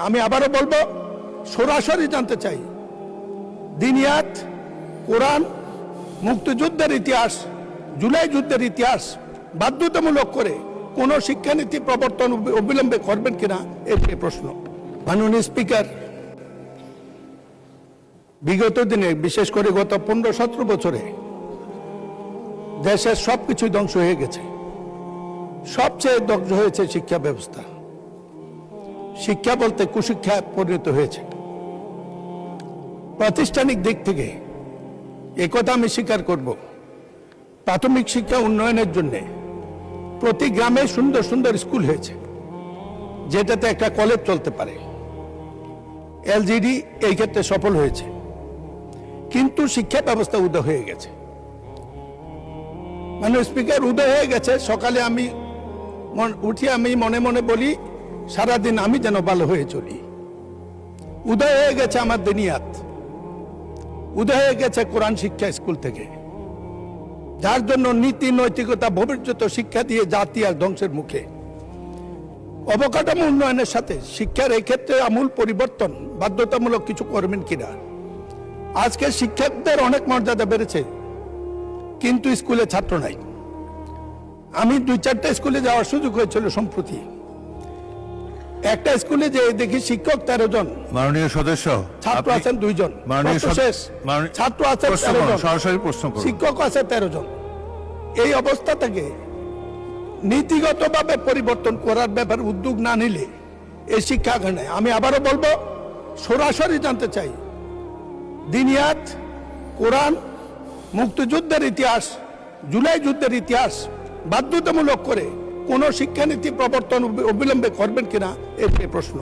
আমি আবারও বলবো, সরাসরি জানতে চাই দিনিয়াত, কোরআন, মুক্তিযুদ্ধের ইতিহাস, জুলাই যুদ্ধের ইতিহাস বাধ্যতামূলক করে কোন শিক্ষানীতি প্রবর্তন অবিলম্বে করবেন কিনা এই প্রশ্ন। মাননীয় স্পিকার, বিগত দিনে বিশেষ করে গত 15-17 বছরে দেশের সবকিছু ধ্বংস হয়ে গেছে। সবচেয়ে ধ্বংস হয়েছে শিক্ষা ব্যবস্থা। শিক্ষা বলতে কুশিক্ষায় পরিণত হয়েছে। প্রাতিষ্ঠানিক দিক থেকে একথা আমি স্বীকার করব, প্রাথমিক শিক্ষা উন্নয়নের জন্য প্রতি গ্রামে সুন্দর সুন্দর স্কুল হয়েছে, যেটাতে একটা কলেজ চলতে পারে। এলজিডি এই ক্ষেত্রে সফল হয়েছে, কিন্তু শিক্ষা ব্যবস্থা উদয় হয়ে গেছে। মানে স্পিকার, উদয় হয়ে গেছে। সকালে আমি উঠি, আমি মনে মনে বলি সারাদিন আমি যেন ভালো হয়ে চলি। উদয় হয়ে গেছে আমার দিনিয়াত, উদয় হয়ে গেছে কোরআন শিক্ষা স্কুল থেকে, যার জন্য নীতি নৈতিকতা ভবিষ্যৎ শিক্ষা দিয়ে জাতি আর ধ্বংসের মুখে। অবকাঠামো উন্নয়নের সাথে শিক্ষার এই ক্ষেত্রে আমূল পরিবর্তন বাধ্যতামূলক কিছু করবেন কিনা। আজকে শিক্ষকদের অনেক মর্যাদা বেড়েছে, কিন্তু স্কুলে ছাত্র নাই। আমি 2-4টা স্কুলে যাওয়ার সুযোগ হয়েছিল সম্প্রতি। একটা স্কুলে যে দেখি শিক্ষক 13 জন, মাননীয় সদস্য, ছাত্র আছেন 2 জন। ছাত্র আছে 13 জন, সরাসরি প্রশ্ন করুন। শিক্ষক আছে 13 জন। এই অবস্থা থেকে নীতিগতভাবে পরিবর্তন করার ব্যাপারে উদ্যোগ না নিলে এই শিক্ষা নেই। আমি আবারও বলবো, সরাসরি জানতে চাই দিনিয়াত, কোরআন, মুক্তিযুদ্ধের ইতিহাস, জুলাই যুদ্ধের ইতিহাস বাধ্যতামূলক করে কোন শিক্ষানীতি প্রবর্তন অবিলম্বে করবেন কিনা এই প্রশ্ন।